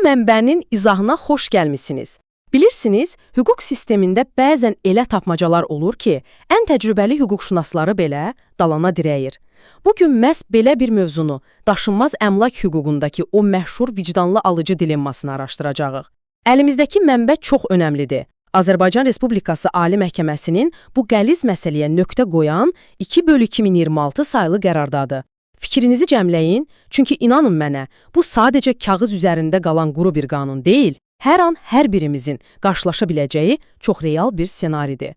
mənbənin izahına xoş gəlmisiniz. Bilirsiniz, hüquq sistemində bəzən elə tapmacalar olur ki, ən təcrübəli hüquqşünasları belə dalana dirəyir. Bugün məhz belə bir mövzunu, daşınmaz əmlak hüququndakı o məşhur vicdanlı alıcı dilemmasını araşdıracağıq. Əlimizdəki mənbə çox önəmlidir. Azərbaycan Respublikası Ali Məhkəməsinin bu qəliz məsələyə nöqtə qoyan 2/2026 sayılı qərardadır. Fikrinizi cəmləyin, çünki inanın mənə, bu sadəcə kağız üzərində qalan quru bir qanun deyil, hər an hər birimizin qarşılaşa biləcəyi çox real bir ssenaridir.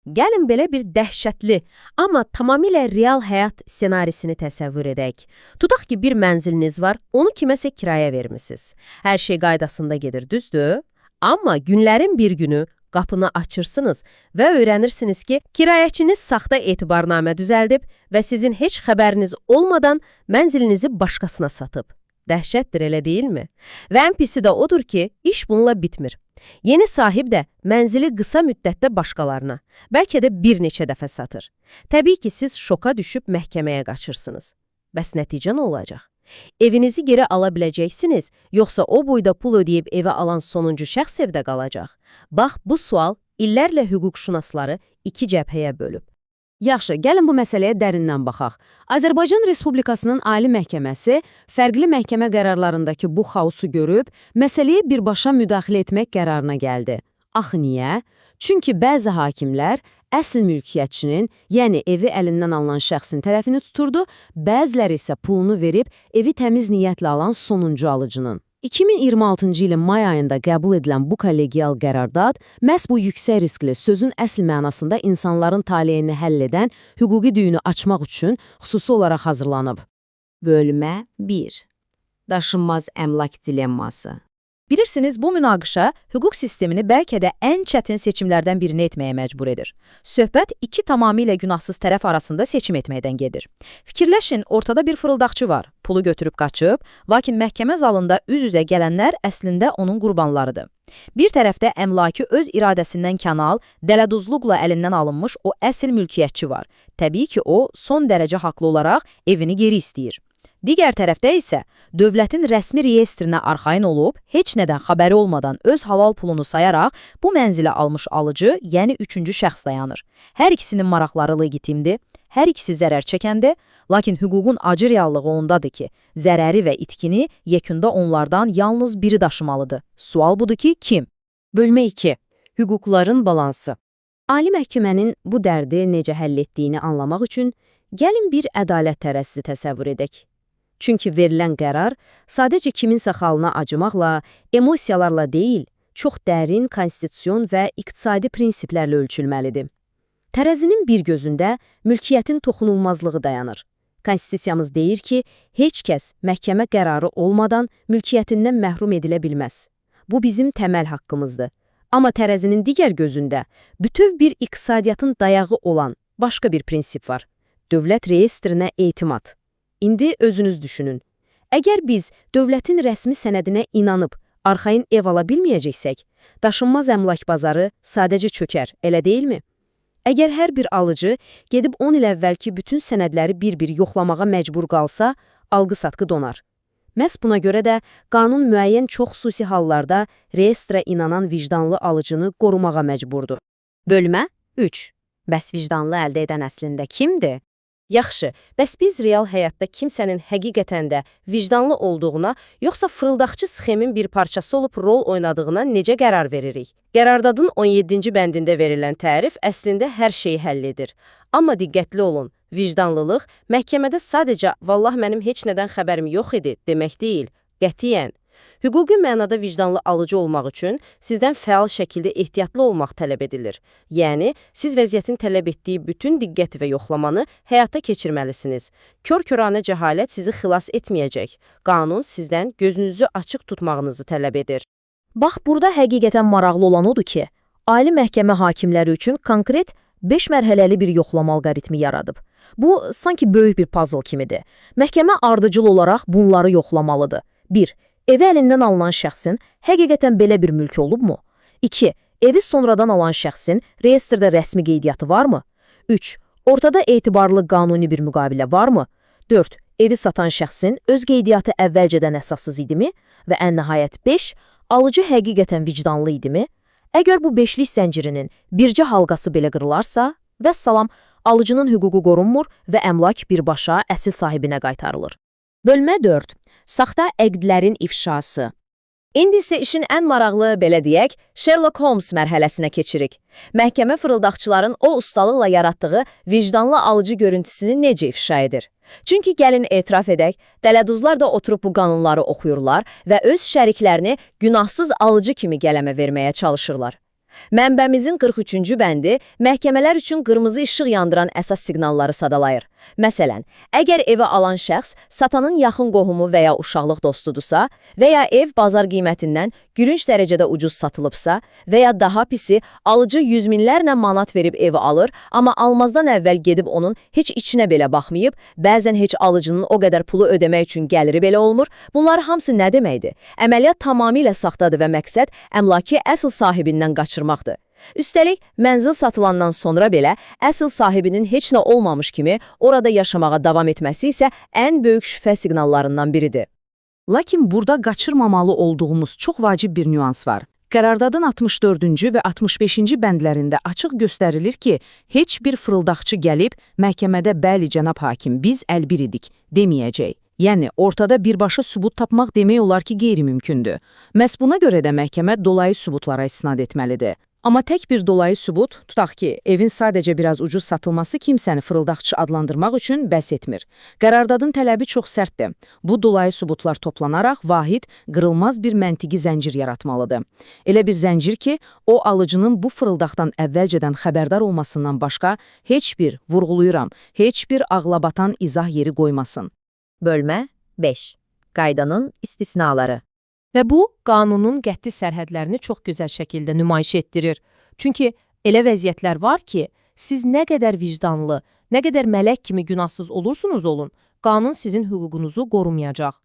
Gəlin belə bir dəhşətli, amma tamamilə real həyat ssenarisini təsəvvür edək. Tutaq ki, bir mənziliniz var, onu kiməsə kirayə vermisiniz. Hər şey qaydasında gedir, düzdür? Amma günlərin bir günü qapını açırsınız və öyrənirsiniz ki, kirayəçiniz saxta etibarnamə düzəldib və sizin heç xəbəriniz olmadan mənzilinizi başqasına satıb. Dəhşətdir, elə deyilmi? Və ən pisi də odur ki, iş bununla bitmir. Yeni sahib də mənzili qısa müddətdə başqalarına, bəlkə də bir neçə dəfə satır. Təbii ki, siz şoka düşüb məhkəməyə qaçırsınız. Bəs nəticə nə olacaq? Evinizi geri ala biləcəksiniz, yoxsa o boyda pul ödəyib evə alan sonuncu şəxs evdə qalacaq? Bax, bu sual illərlə hüquqşünasları iki cəbhəyə bölüb. Yaxşı, gəlin bu məsələyə dərindən baxaq. Azərbaycan Respublikasının Ali Məhkəməsi fərqli məhkəmə qərarlarındakı bu xaosu görüb, məsələyə birbaşa müdaxilə etmək qərarına gəldi. Axı niyə? Çünki bəzi hakimlər əsl mülkiyyətçinin, yəni evi əlindən alınan şəxsin tərəfini tuturdu, bəziləri isə pulunu verib evi təmiz niyyətlə alan sonuncu alıcının. 2026-cı ilin may ayında qəbul edilən bu kollegial qərardat məhz bu yüksək riskli sözün əsl mənasında insanların taleyini həll edən hüquqi düyünü açmaq üçün xüsusi olaraq hazırlanıb. Bölmə 1. Daşınmaz əmlak dilemması. Bilirsiniz, bu münaqişə hüquq sistemini bəlkə də ən çətin seçimlərdən birini etməyə məcbur edir. Söhbət iki tamamilə günahsız tərəf arasında seçim etməkdən gedir. Fikirləşin, ortada bir fırıldaqçı var, pulu götürüb qaçıb, lakin məhkəmə zalında üz-üzə gələnlər əslində onun qurbanlarıdır. Bir tərəfdə əmlaki öz iradəsindən kənal, dələduzluqla əlindən alınmış o əsl mülkiyyətçi var. Təbii ki, o son dərəcə haqlı olaraq evini geri istəyir. Digər tərəfdə isə dövlətin rəsmi reyestrinə arxayın olub, heç nədən xəbəri olmadan öz halal pulunu sayaraq bu mənzili almış alıcı, yəni üçüncü şəxs dayanır. Hər ikisinin maraqları legitimdir, hər ikisi zərər çəkəndir, lakin hüququn acı reallığı ondadır ki, zərəri və itkini yekunda onlardan yalnız biri daşımalıdır. Sual budur ki, kim? Bölmə 2. Hüquqların balansı. Ali Məhkəmənin bu dərdi necə həll etdiyini anlamaq üçün gəlin bir ədalət tərəzzisi təsəvvür edək. Çünki verilən qərar sadəcə kiminsə xalına acımaqla, emosiyalarla deyil, çox dərin konstitusion və iqtisadi prinsiplərlə ölçülməlidir. Tərəzinin bir gözündə mülkiyyətin toxunulmazlığı dayanır. Konstitusiyamız deyir ki, heç kəs məhkəmə qərarı olmadan mülkiyyətindən məhrum edilə bilməz. Bu bizim təməl haqqımızdır. Amma tərəzinin digər gözündə bütöv bir iqtisadiyyatın dayağı olan başqa bir prinsip var. Dövlət reyestrinə etimad. İndi özünüz düşünün. Əgər biz dövlətin rəsmi sənədinə inanıb arxayın ev ala bilməyəcəksək, daşınmaz əmlak bazarı sadəcə çökər, elə deyilmi? Əgər hər bir alıcı gedib 10 il əvvəlki bütün sənədləri bir-bir yoxlamağa məcbur qalsa, alqı-satqı donar. Məhz buna görə də qanun müəyyən çox xüsusi hallarda reyestrə inanan vicdanlı alıcını qorumağa məcburdur. Bölmə 3. Bəs vicdanlı əldə edən əslində kimdir? Yaxşı, bəs biz real həyatda kimsənin həqiqətən də vicdanlı olduğuna, yoxsa fırıldaqçı sxemin bir parçası olub rol oynadığına necə qərar veririk? Qərardadın 17-ci bəndində verilən tərif əslində hər şeyi həll edir. Amma diqqətli olun, vicdanlılıq məhkəmədə sadəcə "vallah mənim heç nədən xəbərim yox idi" demək deyil, qətiyyən. Hüquqi mənada vicdanlı alıcı olmaq üçün sizdən fəal şəkildə ehtiyatlı olmaq tələb edilir. Yəni, siz vəziyyətin tələb etdiyi bütün diqqəti və yoxlamanı həyata keçirməlisiniz. Kör-körənə cəhalət sizi xilas etməyəcək. Qanun sizdən gözünüzü açıq tutmağınızı tələb edir. Bax, burada həqiqətən maraqlı olan odur ki, Ali Məhkəmə hakimləri üçün konkret 5 mərhələli bir yoxlama alqoritmi yaradıb. Bu, sanki böyük bir puzzle kimidir. Məhkəmə ardıcıl olaraq bunları yoxlamalıdır. 1. Evi əlindən alınan şəxsin həqiqətən belə bir mülk olubmu? 2. Evi sonradan alan şəxsin reyestrdə rəsmi qeydiyyatı varmı? 3. Ortada etibarlı qanuni bir müqavilə varmı? 4. evi satan şəxsin öz qeydiyyatı əvvəlcədən əsassız idimi? Və ən nəhayət 5, alıcı həqiqətən vicdanlı idimi? Əgər bu beşlik zəncirinin bircə halqası belə qırılarsa, vəssalam, alıcının hüququ qorunmur və əmlak birbaşa əsl sahibinə qaytarılır. Bölmə 4. Saxta əqdlərin ifşası. İndi isə işin ən maraqlı, belə deyək, Sherlock Holmes mərhələsinə keçirik. Məhkəmə fırıldaqçıların o ustalıqla yaratdığı vicdanlı alıcı görüntüsünü necə ifşa edir? Çünki gəlin etiraf edək, dələduzlar da oturub bu qanunları oxuyurlar və öz şəriklərini günahsız alıcı kimi qələmə verməyə çalışırlar. Mənbəmizin 43-cü bəndi məhkəmələr üçün qırmızı işıq yandıran əsas siqnalları sadalayır. Məsələn, əgər evi alan şəxs satanın yaxın qohumu və ya uşaqlıq dostudursa və ya ev bazar qiymətindən gülünc dərəcədə ucuz satılıbsa və ya daha pisi, alıcı yüz minlərlə manat verib evi alır, amma almazdan əvvəl gedib onun heç içinə belə baxmayıb, bəzən heç alıcının o qədər pulu ödəmək üçün gəliri belə olmur, bunlar hamısı nə deməkdir? Əməliyyat tamamilə saxtadır və məqsəd əmlakı əsl sahibindən qaçırmaqdır. Üstəlik, mənzil satılandan sonra belə əsl sahibinin heç nə olmamış kimi orada yaşamağa davam etməsi isə ən böyük şübhə siqnallarından biridir. Lakin burada qaçırmamalı olduğumuz çox vacib bir nüans var. Qərardadın 64-cü və 65-ci bəndlərində açıq göstərilir ki, heç bir fırıldaqçı gəlib məhkəmədə bəli cənab hakim, biz əlbir idik deməyəcək. Yəni, ortada birbaşa sübut tapmaq demək olar ki, qeyri-mümkündür. Məhz buna görə də məhkəmə dolayı sübutlara istinad etməlidir. Amma tək bir dolayı sübut, tutaq ki, evin sadəcə biraz ucuz satılması kimsəni fırıldaqçı adlandırmaq üçün bəs etmir. Qərardadın tələbi çox sərtdir. Bu dolayı sübutlar toplanaraq vahid, qırılmaz bir məntiqi zəncir yaratmalıdır. Elə bir zəncir ki, o alıcının bu fırıldaqdan əvvəlcədən xəbərdar olmasından başqa heç bir, vurğuluyuram, heç bir ağlabatan izah yeri qoymasın. Bölmə 5. Qaydanın istisnaları. Və bu, qanunun qəti sərhədlərini çox gözəl şəkildə nümayiş etdirir. Çünki elə vəziyyətlər var ki, siz nə qədər vicdanlı, nə qədər mələk kimi günahsız olursunuz olun, qanun sizin hüququnuzu qorumayacaq.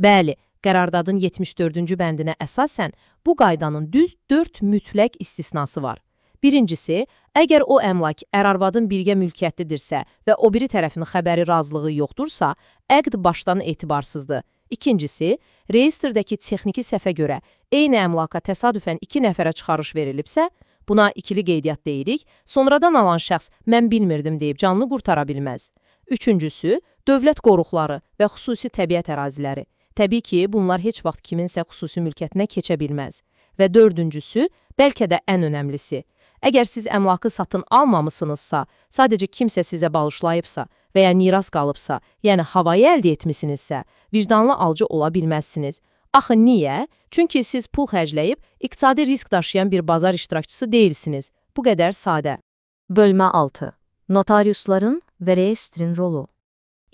Bəli, qərardadın 74-cü bəndinə əsasən bu qaydanın düz 4 mütləq istisnası var. Birincisi, əgər o əmlak ər-arvadın birgə mülkiyyətlidirsə və o biri tərəfin xəbəri razılığı yoxdursa, əqd başdan etibarsızdır. İkincisi, reyestrirdəki texniki səhvə görə eyni əmlaka təsadüfən 2 nəfərə çıxarış verilibsə, buna ikili qeydiyyat deyirik, sonradan alan şəxs mən bilmirdim deyib canını qurtara bilməz. Üçüncüsü, dövlət qoruqları və xüsusi təbiət əraziləri. Təbii ki, bunlar heç vaxt kiminsə xüsusi mülkiyyətinə keçə bilməz. Və dördüncüsü, bəlkə də ən önəmlisi, əgər siz əmlakı satın almamısınızsa, sadəcə kimsə sizə bağışlayıbsa və ya miras qalıbsa, yəni havayı əldə etmisinizsə, vicdanlı alıcı ola bilməzsiniz. Axı niyə? Çünki siz pul xərcləyib, iqtisadi risk daşıyan bir bazar iştirakçısı deyilsiniz. Bu qədər sadə. Bölmə 6. Notariusların və reyestrin rolu.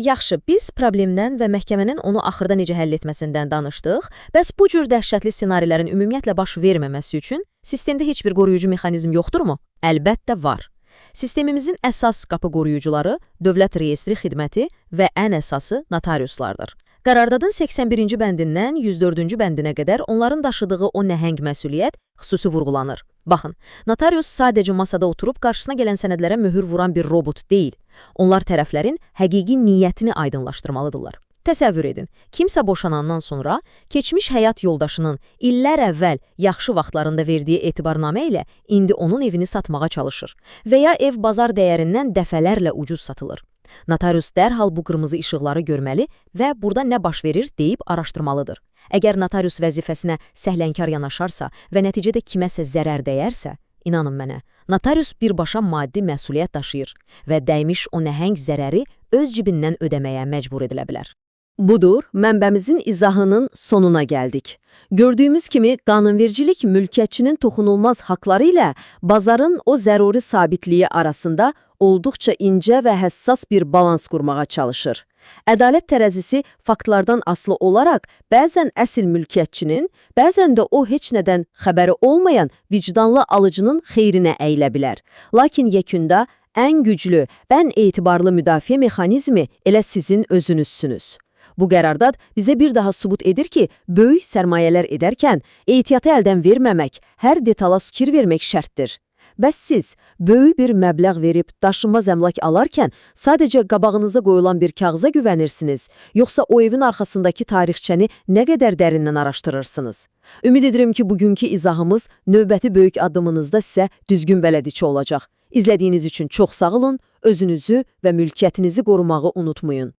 Yaxşı, biz problemdən və məhkəmənin onu axırda necə həll etməsindən danışdıq. Bəs bu cür dəhşətli ssenarilərin ümumiyyətlə baş verməməsi üçün sistemdə heç bir qoruyucu mexanizm yoxdurmu? Əlbəttə var. Sistemimizin əsas qapı qoruyucuları Dövlət Reyestri Xidməti və ən əsası notariuslardır. Qərardadın 81-ci bəndindən 104-cü bəndinə qədər onların daşıdığı o nəhəng məsuliyyət xüsusi vurğulanır. Baxın, notarius sadəcə masada oturub qarşısına gələn sənədlərə möhür vuran bir robot deyil. Onlar tərəflərin həqiqi niyyətini aydınlaşdırmalıdırlar. Təsəvvür edin, kimsə boşanandan sonra keçmiş həyat yoldaşının illər əvvəl yaxşı vaxtlarında verdiyi etibarnamə ilə indi onun evini satmağa çalışır və ya ev bazar dəyərindən dəfələrlə ucuz satılır. Notarius dərhal bu qırmızı işıqları görməli və burada nə baş verir deyib araşdırmalıdır. Əgər notarius vəzifəsinə səhlənkar yanaşarsa və nəticədə kiməsə zərər dəyərsə, inanın mənə, notarius birbaşa maddi məsuliyyət daşıyır və dəymiş o nəhəng zərəri öz cibindən ödəməyə məcbur edilə bilər. Budur, mənbəmizin izahının sonuna gəldik. Gördüyümüz kimi qanunvericilik mülkiyyətçinin toxunulmaz haqları ilə bazarın o zəruri sabitliyi arasında olduqca incə və həssas bir balans qurmağa çalışır. Ədalət tərəzisi faktlardan asılı olaraq bəzən əsl mülkiyyətçinin, bəzən də o heç nədən xəbəri olmayan vicdanlı alıcının xeyrinə əyilə bilər. Lakin yekunda ən güclü, ən etibarlı müdafiə mexanizmi elə sizin özünüzsünüz. Bu qərardad bizə bir daha sübut edir ki, böyük sərmayələr edərkən ehtiyatı əldən verməmək, hər detala fikir vermək şərtdir. Bəs siz böyük bir məbləğ verib daşınmaz əmlak alarkən sadəcə qabağınıza qoyulan bir kağıza güvənirsiniz, yoxsa o evin arxasındakı tarixçəni nə qədər dərindən araşdırırsınız? Ümid edirəm ki, bugünkü izahımız növbəti böyük addımınızda sizə düzgün bələdçi olacaq. İzlədiyiniz üçün çox sağ olun, özünüzü və mülkiyyətinizi qorumağı unutmayın.